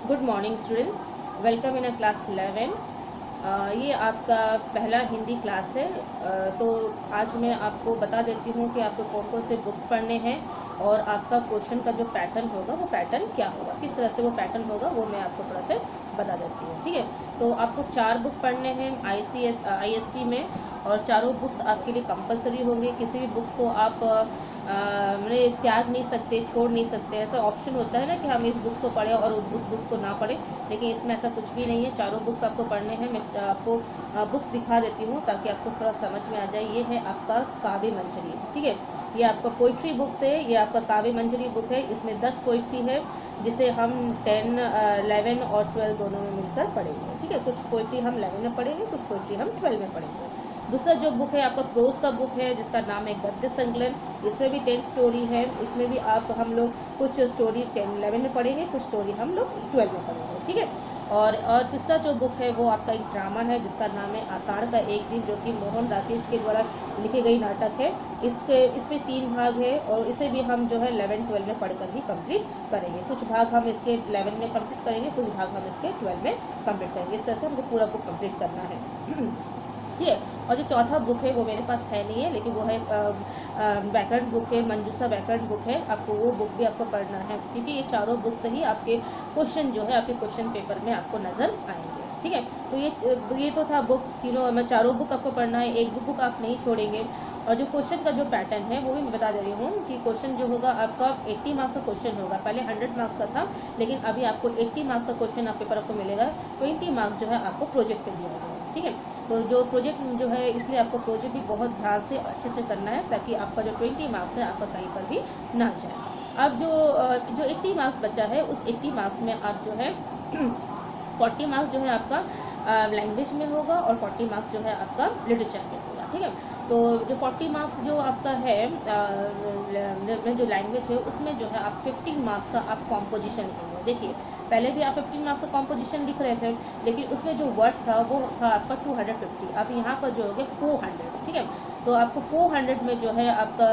Good morning students, welcome in a class 11। ये आपका पहला हिंदी क्लास है। तो आज मैं आपको बता देती हूँ कि आपको कौन कौन से बुक्स पढ़ने हैं और आपका क्वेश्चन का जो पैटर्न होगा वो पैटर्न क्या होगा, किस तरह से वो पैटर्न होगा वो मैं आपको थोड़ा सा बता देती हूँ। ठीक है, तो आपको 4 बुक पढ़ने हैं ISC में, और चारों बुक्स आपके लिए कंपलसरी होंगे। किसी भी बुक्स को आप मैंने त्याग नहीं सकते, छोड़ नहीं सकते। ऐसा ऑप्शन होता है ना कि हम इस बुक्स को पढ़ें और उस बुक्स को ना पढ़ें, लेकिन इसमें ऐसा कुछ भी नहीं है। चारों बुक्स आपको पढ़ने हैं। मैं आपको बुक्स दिखा देती हूँ ताकि आपको थोड़ा समझ में आ जाए। ये है आपका काव्य मंजरी, ठीक है। ये आपका पोइट्री बुक्स है, ये आपका काव्य मंजरी बुक है। इसमें 10 पोइट्री है जिसे हम 10, 11 और 12 दोनों में मिलकर पढ़ेंगे। ठीक है, कुछ पोइट्री हम 11 में पढ़ेंगे, कुछ पोइट्री हम 12 में पढ़ेंगे। दूसरा जो बुक है आपका प्रोज का बुक है जिसका नाम है गद्य संकलन। इसमें भी 10 स्टोरी है। इसमें भी हम लोग कुछ स्टोरी 11 में पढ़ेंगे, कुछ स्टोरी हम लोग 12 में पढ़ेंगे। ठीक है, और तीसरा जो बुक है वो आपका एक ड्रामा है जिसका नाम है आषाढ़ का एक दिन, जो कि मोहन राकेश के द्वारा लिखी गई नाटक है। इसमें 3 भाग है और इसे भी हम जो है 11-12 में पढ़कर ही कंप्लीट करेंगे। कुछ भाग हम इसके 11 में कंप्लीट करेंगे, कुछ भाग हम इसके 12 में कंप्लीट करेंगे। इस तरह से हमको पूरा बुक कंप्लीट करना है। ठीक है, और जो चौथा बुक है वो मेरे पास है नहीं है, लेकिन वो है व्याकरण बुक है, मंजूषा व्याकरण बुक है। आपको वो बुक भी आपको पढ़ना है, क्योंकि ये चारों बुक से ही आपके क्वेश्चन जो है आपके क्वेश्चन पेपर में आपको नजर आएंगे। ठीक है, तो ये तो था बुक तीनों। मैं चारों बुक आपको पढ़ना है, एक बुक आप नहीं छोड़ेंगे। और जो क्वेश्चन का जो पैटर्न है वो भी मैं बता दे रही हूँ कि क्वेश्चन जो होगा आपका 80 मार्क्स का क्वेश्चन होगा। पहले 100 मार्क्स का था, लेकिन अभी आपको 80 मार्क्स का क्वेश्चन आप पेपर आपको मिलेगा। 20 मार्क्स जो है आपको प्रोजेक्ट पे दिया जाएगा। ठीक है, तो जो प्रोजेक्ट जो है, इसलिए आपको प्रोजेक्ट भी बहुत ध्यान से अच्छे से करना है ताकि आपका जो 20 मार्क्स है आपका कहीं पर भी ना जाए। अब जो 80 मार्क्स बचा है, उस 80 मार्क्स में आप जो है 40 मार्क्स जो है आपका लैंग्वेज में होगा और 40 मार्क्स जो है आपका लिटरेचर में होगा। ठीक है, तो जो 40 मार्क्स जो आपका है जो लैंग्वेज है, उसमें जो है आप 15 मार्क्स का आप कॉम्पोजिशन लिखेंगे। देखिए, पहले भी आप 15 मार्क्स का कॉम्पोजिशन लिख रहे थे, लेकिन उसमें जो वर्ड था वो था आपका 250। अब यहाँ पर जो हो गया 400। ठीक है, तो आपको 400 में जो है आपका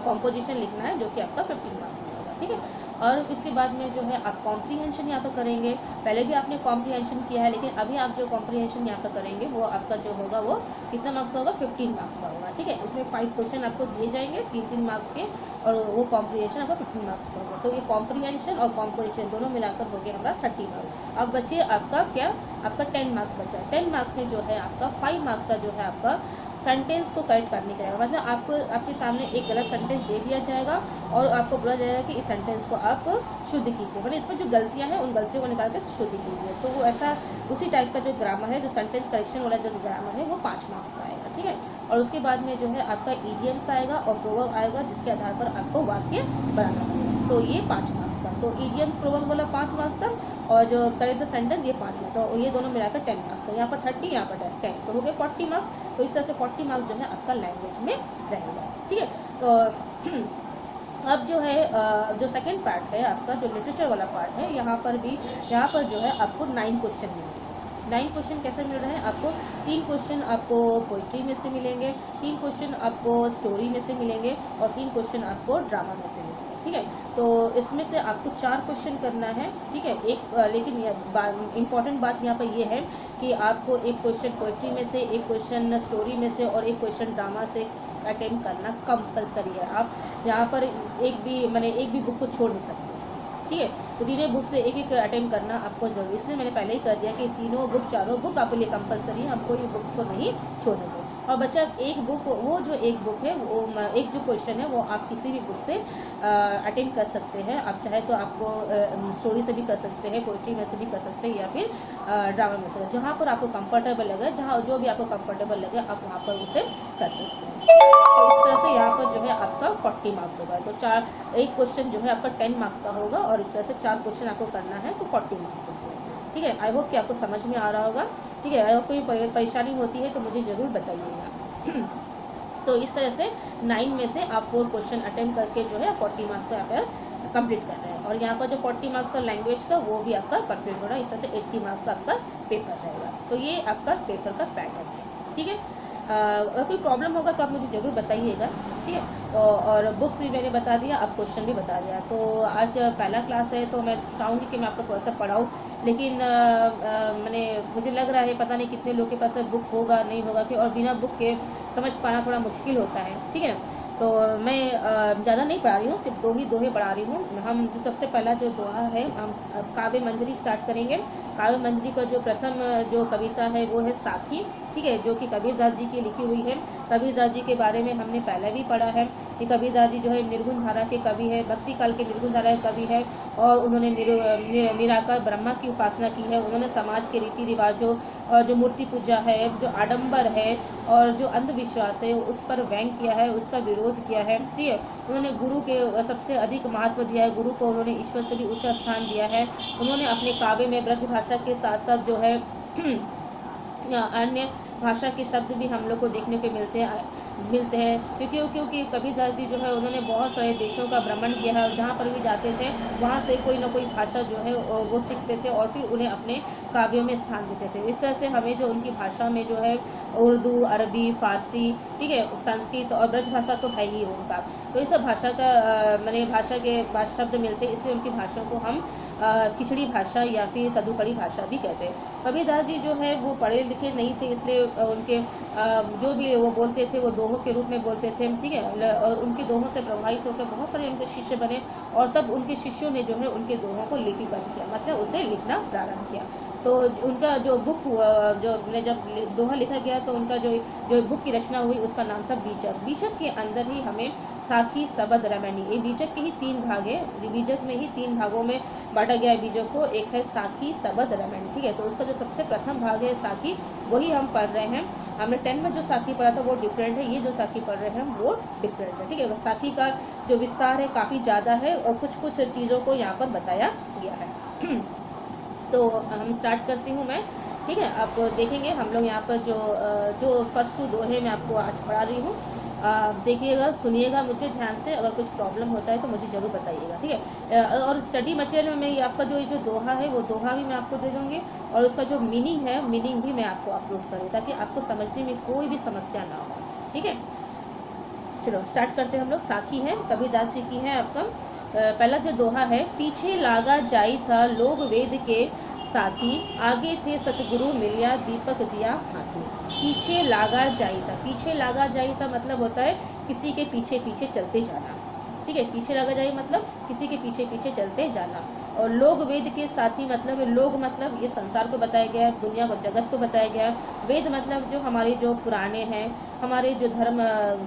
कॉम्पोजिशन लिखना है, जो कि आपका 15 मार्क्स में होगा। ठीक है, और इसके बाद में जो है आप कॉम्प्रीहेंशन यहाँ पर करेंगे। पहले भी आपने कॉम्प्रीहेंशन किया है, लेकिन अभी आप जो कॉम्प्रीहेंशन यहाँ पर करेंगे वो आपका जो होगा वो कितना मार्क्स का होगा, 15 मार्क्स का होगा। ठीक है, इसमें 5 क्वेश्चन आपको दिए जाएंगे 3-3 मार्क्स के, और वो कॉम्प्रीहेंशन आपका 15 मार्क्स का होगा। तो ये कॉम्प्रीहेंशन और कॉम्पोजिशन दोनों मिलाकर हो गया हमारा 30 मार्क्स। अब बचे आपका क्या, आपका 10 मार्क्स बचा है। 10 मार्क्स में जो है आपका 5 मार्क्स का जो है आपका सेंटेंस को करेक्ट करने का रहेगा। मतलब आपको आपके सामने एक गलत सेंटेंस दे दिया जाएगा और आपको बोला जाएगा कि इस सेंटेंस को आप शुद्ध कीजिए, मतलब इसमें जो गलतियां हैं उन गलतियों को निकाल के शुद्ध कीजिए। तो वो ऐसा उसी टाइप का जो ग्रामर है, जो सेंटेंस करेक्शन वाला जो ग्रामर है, वो 5 मार्क्स का आएगा। ठीक है, और उसके बाद में जो है आपका ईडियम्स आएगा और प्रोवर्ब आएगा, जिसके आधार पर आपको वाक्य बनाना पड़ेगा। तो ये 5 मार्क्स का, तो ईडियम्स प्रोवर्ब वाला 5 मार्क्स का, और जो करेक्ट द सेंटेंस ये 5 मार्क्स, तो ये दोनों मिलाकर 10 मार्क्स का। यहाँ पर 30, यहाँ पर 10, तो हो गए 40 मार्क्स। तो इस तरह से 40 मार्क्स जो है आपका लैंग्वेज में रहेगा। ठीक है, तो अब जो है जो सेकंड पार्ट है आपका, जो लिटरेचर वाला पार्ट है, यहाँ पर जो है आपको 9 क्वेश्चन मिलेंगे। 9 क्वेश्चन कैसे मिल रहे हैं आपको? 3 क्वेश्चन आपको पोइट्री में से मिलेंगे, 3 क्वेश्चन आपको स्टोरी में से मिलेंगे, और 3 क्वेश्चन आपको ड्रामा में से मिलेंगे। ठीक है, तो इसमें से आपको 4 क्वेश्चन करना है। ठीक है, लेकिन इम्पॉर्टेंट बात यहाँ पर ये है कि आपको एक क्वेश्चन पोइट्री में से, एक क्वेश्चन स्टोरी में से और एक क्वेश्चन ड्रामा से अटेम्प्ट करना कंपलसरी है। आप यहाँ पर एक भी बुक को छोड़ नहीं सकते। ठीक है, तो तीनों बुक से एक एक अटेम्प्ट करना आपको जरूरी, इसलिए मैंने पहले ही कर दिया कि तीनों बुक, चारों बुक आपके लिए कंपलसरी है। हम कोई बुक्स को नहीं छोड़ेंगे। और बच्चा एक बुक, वो जो एक बुक है, वो एक जो क्वेश्चन है वो आप किसी भी बुक से अटेम्प्ट कर सकते हैं। आप चाहे तो आपको स्टोरी से भी कर सकते हैं, पोइट्री में से भी कर सकते हैं, या फिर ड्रामा में से, जहाँ पर आपको कंफर्टेबल लगे, जहाँ जो भी आपको कंफर्टेबल लगे आप वहाँ पर उसे कर सकते हैं। तो इस तरह से यहाँ पर जो है आपका 40 मार्क्स होगा। तो एक क्वेश्चन जो है आपका 10 मार्क्स का होगा, और इस तरह से 4 क्वेश्चन आपको करना है, तो 40 मार्क्स होंगे। ठीक है, आई होप कि आपको समझ में आ रहा होगा। ठीक है, अगर कोई परेशानी होती है तो मुझे ज़रूर बताइएगा। तो इस तरह से 9 में से आप 4 क्वेश्चन अटेम्प्ट करके जो है 40 मार्क्स का आप कंप्लीट कर रहे हैं, और यहाँ पर जो 40 मार्क्स का लैंग्वेज का वो भी आपका कंप्लीट हो रहा है। इस तरह से 80 मार्क्स का आपका पेपर रहेगा। तो ये आपका पेपर का पैटर्न है। ठीक है, अगर कोई प्रॉब्लम होगा तो आप मुझे ज़रूर बताइएगा, ठीक है। और बुक्स भी मैंने बता दिया, अब क्वेश्चन भी बता दिया। तो आज पहला क्लास है तो मैं चाहूँगी कि मैं आपको थोड़ा सा पढ़ाऊँ, लेकिन मैंने मुझे लग रहा है पता नहीं कितने लोग के पास बुक होगा नहीं होगा, कि और बिना बुक के समझ पाना थोड़ा मुश्किल होता है, ठीक है ना। तो मैं ज़्यादा नहीं पढ़ा रही हूँ, सिर्फ दो ही दोहे पढ़ा रही हूँ। हम जो सबसे पहला जो दोहा है, हम काव्य मंजरी स्टार्ट करेंगे। काव्य मंजरी का जो प्रथम जो कविता है वो है साखी, ठीक है, जो कि कबीरदास जी की लिखी हुई है। कबीरदास जी के बारे में हमने पहले भी पढ़ा है कि कबीरदास जी जो है निर्गुण धारा के कवि है, भक्ति काल के निर्गुण धारा के कवि है, और उन्होंने निराकार ब्रह्मा की उपासना की है। उन्होंने समाज के रीति रिवाजों और जो मूर्ति पूजा है, जो आडंबर है और जो अंधविश्वास है उस पर व्यंग किया है, उसका विरोध किया है, ठीक है। उन्होंने गुरु के सबसे अधिक महत्व दिया है, गुरु को उन्होंने ईश्वर से भी ऊंचा स्थान दिया है। उन्होंने अपने काव्य में ब्रज भाषा के साथ साथ जो है अन्य भाषा के शब्द भी हम लोग को देखने को मिलते हैं, क्योंकि कबीरदास जी जो है उन्होंने बहुत सारे देशों का भ्रमण किया है, और जहाँ पर भी जाते थे वहाँ से कोई ना कोई भाषा जो है वो सीखते थे और फिर उन्हें अपने काव्यों में स्थान देते थे। इस तरह से हमें जो उनकी भाषा में जो है उर्दू, अरबी, फारसी, ठीक है, संस्कृत और ब्रज भाषा तो है ही उनका। तो इस सब भाषा का मैंने भाषा के शब्द मिलते हैं, इसलिए उनकी भाषा को हम खिचड़ी भाषा या फिर सदुपरी भाषा भी कहते हैं। कबीरदास जी जो है वो पढ़े लिखे नहीं थे, इसलिए उनके जो भी वो बोलते थे वो दोहों के रूप में बोलते थे, ठीक है। और उनके दोहों से प्रभावित होकर बहुत सारे उनके शिष्य बने, और तब उनके शिष्यों ने जो है उनके दोहों को लिपिबद्ध किया, मतलब उसे लिखना प्रारंभ किया। तो उनका जो बुक जो जब दोहा लिखा गया तो उनका जो बुक की रचना हुई उसका नाम था बीजक। बीजक के अंदर ही हमें साखी, सबद, रमणी, ये बीजक के ही 3 भाग है। बीजक में ही 3 भागों में बांटा गया है बीजक को। एक है साखी, सबद, रमणी, ठीक है। तो उसका जो सबसे प्रथम भाग है साखी, वही हम पढ़ रहे हैं। हमने 10 में जो साखी पढ़ा था वो डिफरेंट है, ये जो साखी पढ़ रहे हैं वो डिफरेंट है, ठीक है। साखी का जो विस्तार है काफ़ी ज़्यादा है और कुछ कुछ चीज़ों को यहाँ पर बताया गया है। तो हम स्टार्ट करती हूँ मैं, ठीक है। आप देखेंगे हम लोग यहाँ पर जो फर्स्ट 2 दोहे मैं आपको आज पढ़ा रही हूँ, देखिएगा, सुनिएगा मुझे ध्यान से। अगर कुछ प्रॉब्लम होता है तो मुझे ज़रूर बताइएगा, ठीक है। और स्टडी मटेरियल में मैं आपका जो दोहा है वो दोहा भी मैं आपको दे दूँगी, और उसका जो मीनिंग है मीनिंग भी मैं आपको अपलोड करूँ, ताकि आपको समझने में कोई भी समस्या ना हो, ठीक है। चलो स्टार्ट करते हैं हम लोग। साखी है, कबीरदास जी की है आपका। पहला जो दोहा है, पीछे लागा जाई था लोग वेद के साथी, आगे थे सतगुरु मिलिया दीपक दिया हाथी। पीछे लागा जाई था, पीछे लागा जाई था मतलब होता है किसी के पीछे पीछे चलते जाना, ठीक है। पीछे लागा जाई मतलब किसी के पीछे पीछे चलते जाना। और लोग वेद के साथी मतलब लोग मतलब ये संसार को बताया गया है, दुनिया को, जगत को बताया गया है। वेद मतलब जो हमारे जो पुराने हैं, हमारे जो धर्म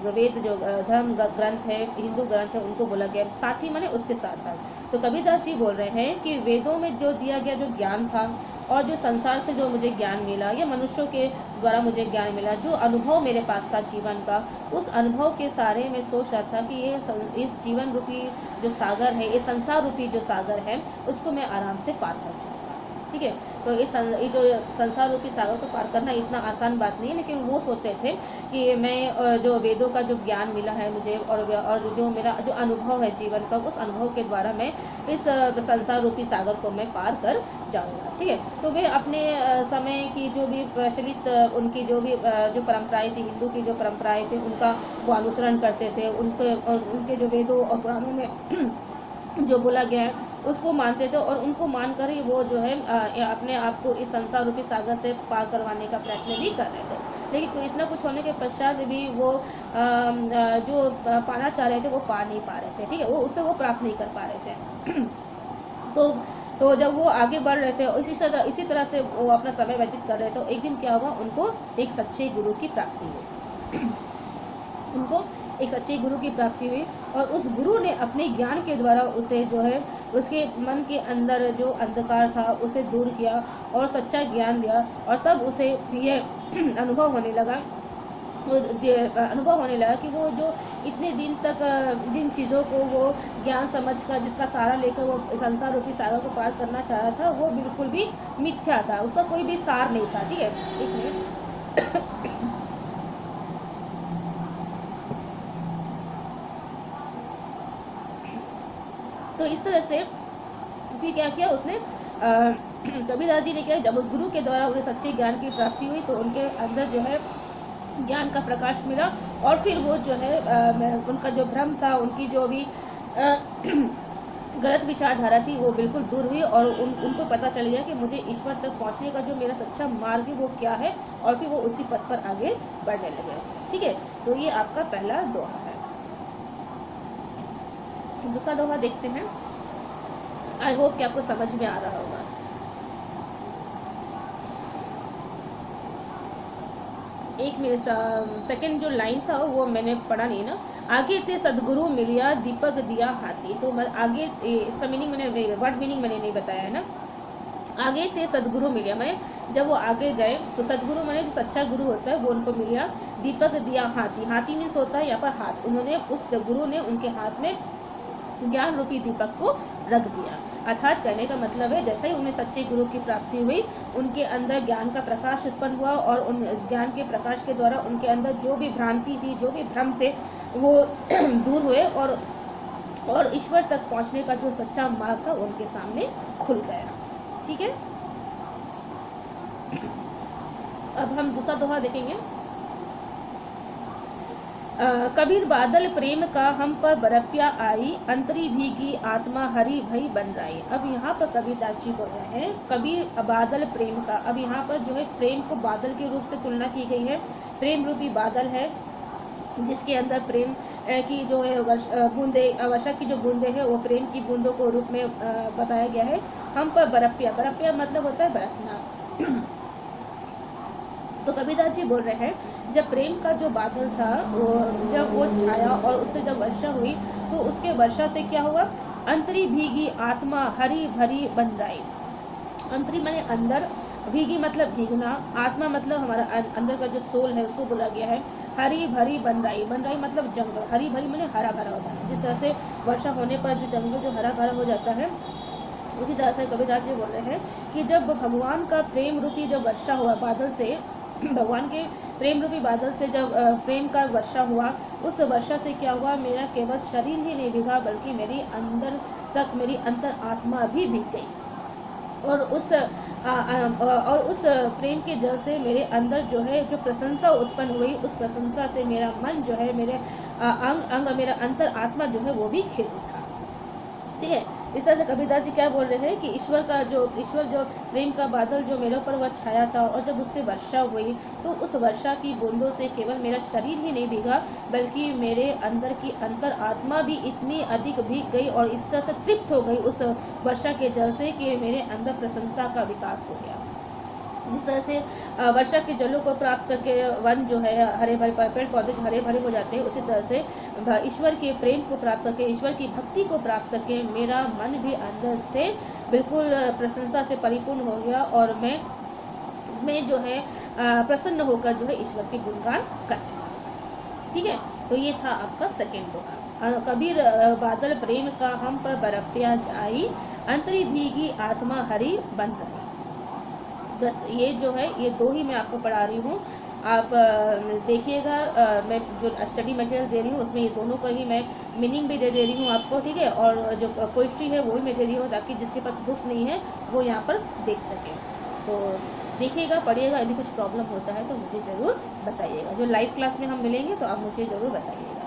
वेद जो धर्म ग्रंथ है, हिंदू ग्रंथ है, उनको बोला गया। साथी माने उसके साथ साथ। तो कबीरदास जी बोल रहे हैं कि वेदों में जो दिया गया जो ज्ञान था, और जो संसार से जो मुझे ज्ञान मिला, या मनुष्यों के द्वारा मुझे ज्ञान मिला, जो अनुभव मेरे पास था जीवन का, उस अनुभव के सारे में सोच रहा था कि इस जीवन रूपी जो सागर है, ये संसार रूपी जो सागर है, उसको मैं आराम से पार कर जाऊँगा, ठीक है। तो ये जो संसार रूपी सागर को पार करना इतना आसान बात नहीं है, लेकिन वो सोच रहे थे कि मैं जो वेदों का जो ज्ञान मिला है मुझे, और जो मेरा जो अनुभव है जीवन का, उस अनुभव के द्वारा मैं इस संसार रूपी सागर को मैं पार कर जाऊँगा, ठीक है। तो वे अपने समय की जो भी प्रचलित उनकी जो भी जो परंपराएं थी, हिंदू की जो परंपराएं थी, उनका वो अनुसरण करते थे। उनके जो वेदों और पुराणों में जो बोला गया है उसको मानते थे, और उनको मानकर ही वो जो है अपने आप को इस संसार रूपी सागर से पार करवाने का प्रयत्न भी कर रहे थे। लेकिन तो इतना कुछ होने के पश्चात भी वो जो पाना चाह रहे थे वो पा नहीं पा रहे थे, ठीक है। वो उससे वो प्राप्त नहीं कर पा रहे थे। तो जब वो आगे बढ़ रहे थे, इसी तरह से वो अपना समय व्यतीत कर रहे थे, तो एक दिन क्या हुआ, उनको एक सच्चे गुरु की प्राप्ति हुई। उनको एक सच्चे गुरु की प्राप्ति हुई, और उस गुरु ने अपने ज्ञान के द्वारा उसे जो है उसके मन के अंदर जो अंधकार था उसे दूर किया और सच्चा ज्ञान दिया। और तब उसे ये अनुभव होने लगा कि वो जो इतने दिन तक जिन चीज़ों को वो ज्ञान समझ कर, जिसका सहारा लेकर वो संसार रूपी सागर को पार करना चाह रहा था, वो बिल्कुल भी मिथ्या था, उसका कोई भी सार नहीं था, ठीक है। एक मिनट। तो इस तरह से फिर क्या किया उसने, कबीरदास जी ने किया, जब उस गुरु के द्वारा उन्हें सच्चे ज्ञान की प्राप्ति हुई तो उनके अंदर जो है ज्ञान का प्रकाश मिला, और फिर वो जो है उनका जो भ्रम था, उनकी जो भी गलत विचारधारा थी, वो बिल्कुल दूर हुई, और उनको पता चल गया कि मुझे ईश्वर तक पहुंचने का जो मेरा सच्चा मार्ग है वो क्या है, और फिर वो उसी पथ पर आगे बढ़ने लगे। ठीक है, तो ये आपका पहला दोहा है। दूसरा दोहा देखते हैं। आई होप कि आपको समझ में आ रहा होगा। एक मेरे सेकंड जो लाइन था वो मैंने पढ़ा नहीं ना। आगे थे सदगुरु मिलिया दीपक दिया हाथी, तो आगे इसका मीनिंग मैंने वर्ड मीनिंग मैंने नहीं बताया है ना। आगे थे सदगुरु मिलिया, मैंने जब वो आगे गए तो सदगुरु मैंने जो सच्चा गुरु होता है वो उनको मिलिया। दीपक दिया हाथी, हाथी मीन्स होता है यहाँ पर हाथ, उन्होंने उस गुरु ने उनके हाथ में ज्ञान रूपी दीपक को रख दिया। अर्थात कहने का मतलब है, जैसे ही उन्हें सच्चे गुरु की प्राप्ति हुई, उनके अंदर ज्ञान का प्रकाश उत्पन्न हुआ, और उन ज्ञान के प्रकाश के द्वारा उनके अंदर जो भी भ्रांति थी, जो भी भ्रम थे, वो दूर हुए, और ईश्वर तक पहुंचने का जो सच्चा मार्ग था उनके सामने खुल गया। ठीक है, अब हम दूसरा दोहा देखेंगे। कबीर बादल प्रेम का हम पर बरपिया आई, अंतरी भीगी आत्मा हरी भई बन राई। अब यहाँ पर कबीरदास जी बोल रहे हैं कबीर बादल प्रेम का। अब यहाँ पर जो है प्रेम को बादल के रूप से तुलना की गई है। प्रेम रूपी बादल है जिसके अंदर प्रेम की जो है बूंदे, वर्षा की जो बूंदे है वो प्रेम की बूंदों को रूप में बताया गया है। हम पर बरपिया, बरपिया मतलब होता है बरसना। तो कबीरदास जी बोल रहे हैं जब प्रेम का जो बादल था वो जब वो छाया और उससे जब वर्षा हुई, तो उसके वर्षा से क्या हुआ, अंतरी भीगी आत्मा हरी भरी बन राई। अंतरी माने अंदर, भीगी मतलब भीगना, आत्मा मतलब हमारा अंदर का जो सोल है उसको बोला गया है। हरी भरी बन राई, बन राई मतलब जंगल, हरी भरी माने हरा भरा होता है। जिस तरह से वर्षा होने पर जो जंगल जो हरा भरा हो जाता है, उसी तरह से कबीरदास जी बोल रहे हैं कि जब भगवान का प्रेम रूपी जब वर्षा हुआ बादल से, भगवान के प्रेम रूपी बादल से जब प्रेम का वर्षा हुआ, उस वर्षा से क्या हुआ, मेरा केवल शरीर ही नहीं भीगा बल्कि मेरी अंदर तक मेरी अंतर आत्मा भी भीग गई। और उस प्रेम के जल से मेरे अंदर जो है जो प्रसन्नता उत्पन्न हुई, उस प्रसन्नता से मेरा मन जो है, मेरे अंग अंग मेरा अंतर आत्मा जो है वो भी खिल उठा। ठीक है, इस तरह से कबीरदास जी क्या बोल रहे हैं कि ईश्वर जो प्रेम का बादल जो मेरे ऊपर वह छाया था, और जब उससे वर्षा हुई तो उस वर्षा की बूंदों से केवल मेरा शरीर ही नहीं भीगा बल्कि मेरे अंदर की अंतर आत्मा भी इतनी अधिक भीग गई और इस तरह से तृप्त हो गई उस वर्षा के जल से कि मेरे अंदर प्रसन्नता का विकास हो गया। जिस तरह से वर्षा के जलों को प्राप्त करके वन जो है हरे भरे, पेड़ पौधे जो हरे भरे हो जाते हैं, उसी तरह से ईश्वर के प्रेम को प्राप्त करके, ईश्वर की भक्ति को प्राप्त करके मेरा मन भी अंदर से बिल्कुल प्रसन्नता से परिपूर्ण हो गया, और मैं जो है प्रसन्न होकर जो है ईश्वर के गुणगान करती। ठीक है, तो ये था आपका सेकेंड दोहा। कबीर बादल प्रेम का हम पर बरपिया जाई, अंतरी भीगी आत्मा हरी बन रही। बस ये जो है ये दो ही मैं आपको पढ़ा रही हूँ। आप देखिएगा, मैं जो स्टडी मटेरियल दे रही हूँ उसमें ये दोनों का ही मैं मीनिंग भी दे रही हूँ आपको। ठीक है, और जो पोइट्री है वो भी मैं दे रही हूँ ताकि जिसके पास बुक्स नहीं है वो यहाँ पर देख सके। तो देखिएगा, पढ़िएगा, यदि कुछ प्रॉब्लम होता है तो मुझे ज़रूर बताइएगा। जो लाइव क्लास में हम मिलेंगे तो आप मुझे ज़रूर बताइएगा।